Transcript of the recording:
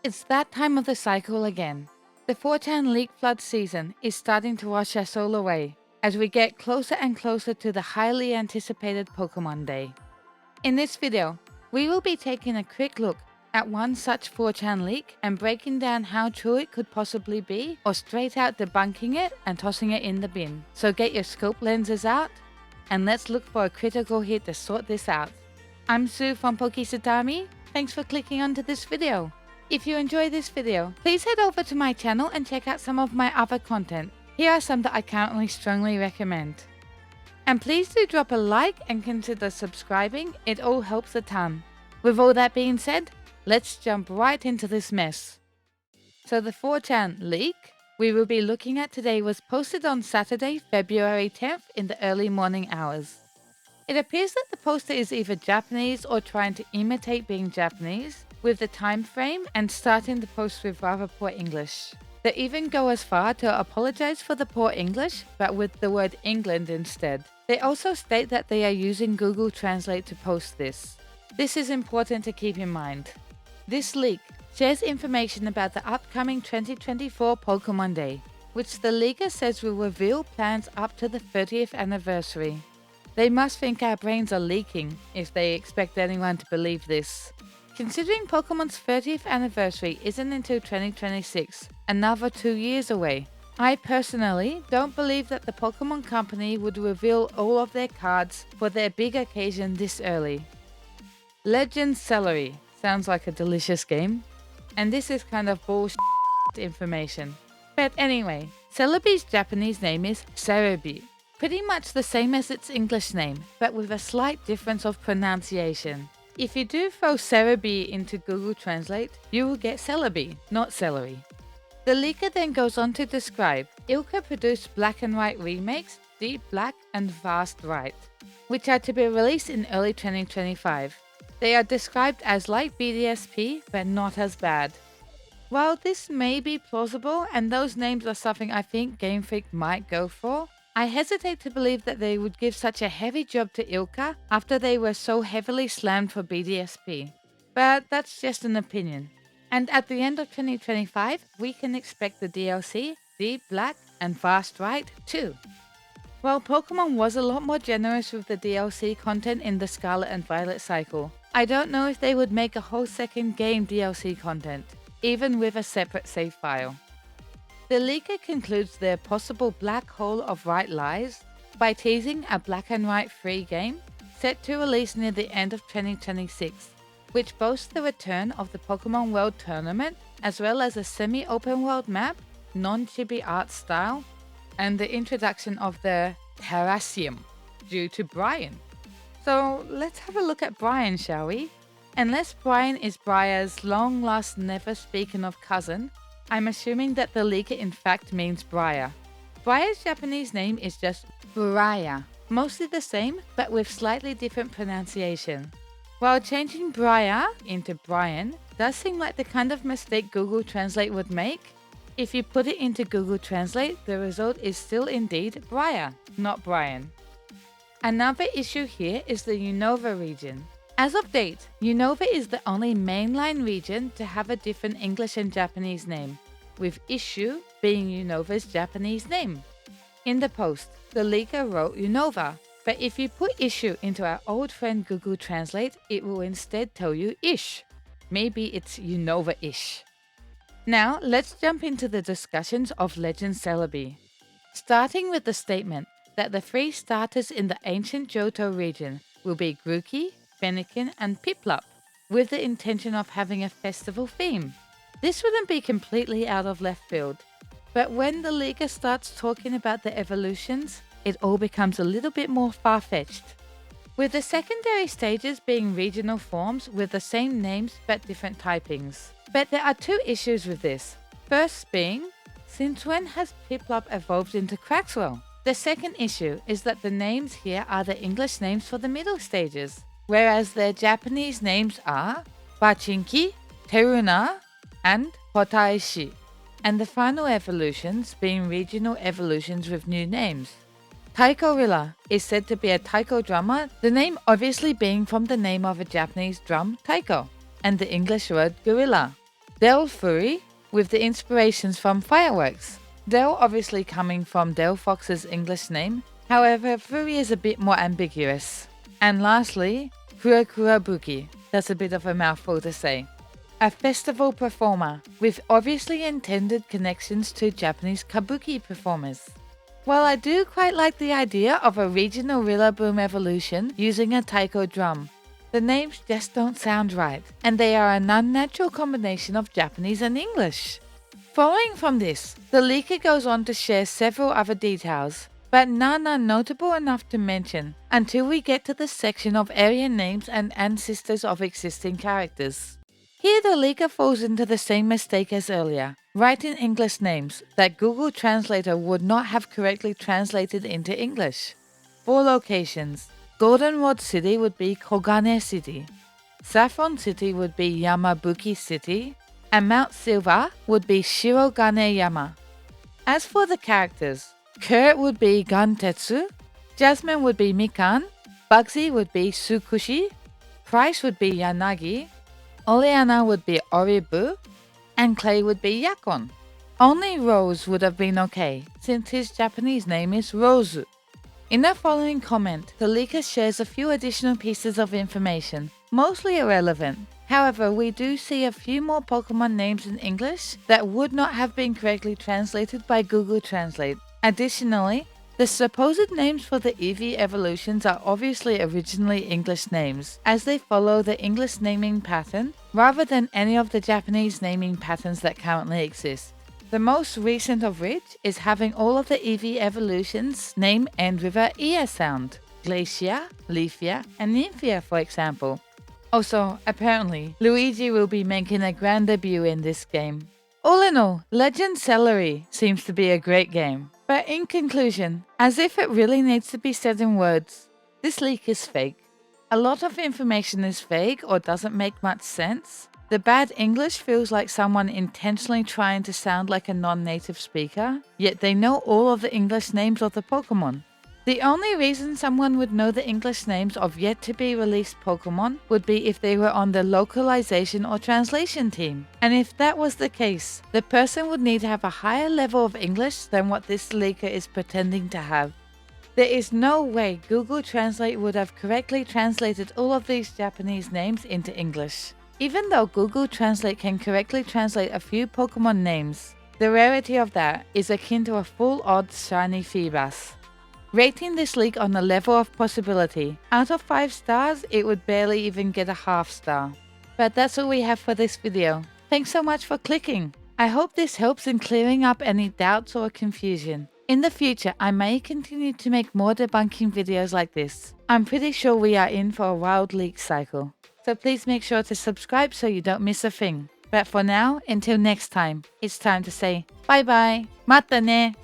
It's that time of the cycle again. The 4chan leak flood season is starting to wash us all away as we get closer and closer to the highly anticipated Pokemon Day. In this video, we will be taking a quick look at one such 4chan leak and breaking down how true it could possibly be, or straight out debunking it and tossing it in the bin. So get your scope lenses out and let's look for a critical hit to sort this out. I'm Sue from Pokisatami. Thanks for clicking onto this video. If you enjoy this video, please head over to my channel and check out some of my other content. Here are some that I currently strongly recommend. And please do drop a like and consider subscribing, it all helps a ton. With all that being said, let's jump right into this mess. So the 4chan leak we will be looking at today was posted on Saturday, February 10th in the early morning hours. It appears that the poster is either Japanese or trying to imitate being Japanese, with the time frame and starting the post with rather poor English. They even go as far to apologize for the poor English, but with the word England instead. They also state that they are using Google Translate to post this. This is important to keep in mind. This leak shares information about the upcoming 2024 Pokemon Day, which the leaker says will reveal plans up to the 30th anniversary. They must think our brains are leaking if they expect anyone to believe this. Considering Pokemon's 30th anniversary isn't until 2026, another 2 years away, I personally don't believe that the Pokemon Company would reveal all of their cards for their big occasion this early. Legends Celery sounds like a delicious game, and this is kind of bullshit information. But anyway, Celebi's Japanese name is Celebi, pretty much the same as its English name, but with a slight difference of pronunciation. If you do throw Celebi into Google Translate, you will get Celebi, not celery. The leaker then goes on to describe ILCA produced black and white remakes, Deep Black and Fast White, which are to be released in early 2025. They are described as like BDSP, but not as bad. While this may be plausible, and those names are something I think Game Freak might go for, I hesitate to believe that they would give such a heavy job to ILCA after they were so heavily slammed for BDSP. But that's just an opinion. And at the end of 2025, we can expect the DLC, Deep Black and Fast White too. While Pokemon was a lot more generous with the DLC content in the Scarlet and Violet cycle, I don't know if they would make a whole second game DLC content, even with a separate save file. The leaker concludes their possible black hole of white lies by teasing a black and white free game set to release near the end of 2026, which boasts the return of the Pokemon World Tournament as well as a semi-open world map, non-chibi art style, and the introduction of the Terrasium due to Brian. So let's have a look at Brian, shall we? Unless Brian is Briar's long lost never speaking of cousin, I'm assuming that the leaker in fact means Briar. Briar's Japanese name is just Briar, mostly the same but with slightly different pronunciation. While changing Briar into Brian does seem like the kind of mistake Google Translate would make, if you put it into Google Translate, the result is still indeed Briar, not Brian. Another issue here is the Unova region. As of date, Unova is the only mainline region to have a different English and Japanese name, with Issue being Unova's Japanese name. In the post, the leaker wrote Unova, but if you put Issue into our old friend Google Translate, it will instead tell you Ish. Maybe it's Unova-ish. Now, let's jump into the discussions of Legend Celebi. Starting with the statement that the 3 starters in the ancient Johto region will be Grookey, Fennekin and Piplup, with the intention of having a festival theme. This wouldn't be completely out of left field, but when the leaker starts talking about the evolutions, it all becomes a little bit more far-fetched. With the secondary stages being regional forms with the same names but different typings. But there are 2 issues with this. First being, since when has Piplup evolved into Craxwell? The second issue is that the names here are the English names for the middle stages, whereas their Japanese names are Bachinki, Teruna, and Hotaishi, and the final evolutions being regional evolutions with new names. Taiko-Rilla is said to be a taiko drummer, the name obviously being from the name of a Japanese drum, taiko, and the English word gorilla. Del Fury, with the inspirations from fireworks. Del obviously coming from Del Fox's English name, however Fury is a bit more ambiguous. And lastly, Furakurabuki, that's a bit of a mouthful to say. A festival performer, with obviously intended connections to Japanese kabuki performers. While I do quite like the idea of a regional Rillaboom evolution using a taiko drum, the names just don't sound right, and they are an unnatural combination of Japanese and English. Following from this, the leaker goes on to share several other details, but none are notable enough to mention until we get to the section of area names and ancestors of existing characters. Here the leaker falls into the same mistake as earlier, writing English names that Google Translator would not have correctly translated into English. 4 locations. Goldenrod City would be Kogane City, Saffron City would be Yamabuki City, and Mount Silver would be Shirogane Yama. As for the characters, Kurt would be Gantetsu, Jasmine would be Mikan, Bugsy would be Tsukushi, Price would be Yanagi, Oleana would be Oribu, and Clay would be Yakon. Only Rose would have been okay, since his Japanese name is Rosu. In the following comment, the leaker shares a few additional pieces of information, mostly irrelevant. However, we do see a few more Pokemon names in English that would not have been correctly translated by Google Translate. Additionally, the supposed names for the Eevee evolutions are obviously originally English names, as they follow the English naming pattern rather than any of the Japanese naming patterns that currently exist. The most recent of which is having all of the Eevee evolutions name end with a Ia sound. Glacia, Leafia, and Nymphia, for example. Also, apparently, Luigi will be making a grand debut in this game. All in all, Legend Celery seems to be a great game. But in conclusion, as if it really needs to be said in words, this leak is fake. A lot of information is vague or doesn't make much sense. The bad English feels like someone intentionally trying to sound like a non-native speaker, yet they know all of the English names of the Pokemon. The only reason someone would know the English names of yet to be released Pokemon would be if they were on the localization or translation team. And if that was the case, the person would need to have a higher level of English than what this leaker is pretending to have. There is no way Google Translate would have correctly translated all of these Japanese names into English. Even though Google Translate can correctly translate a few Pokemon names, the rarity of that is akin to a full odds shiny Feebas. Rating this leak on the level of possibility, out of 5 stars, it would barely even get a half star. But that's all we have for this video. Thanks so much for clicking. I hope this helps in clearing up any doubts or confusion. In the future, I may continue to make more debunking videos like this. I'm pretty sure we are in for a wild leak cycle. So please make sure to subscribe so you don't miss a thing. But for now, until next time, it's time to say bye bye. Mata ne!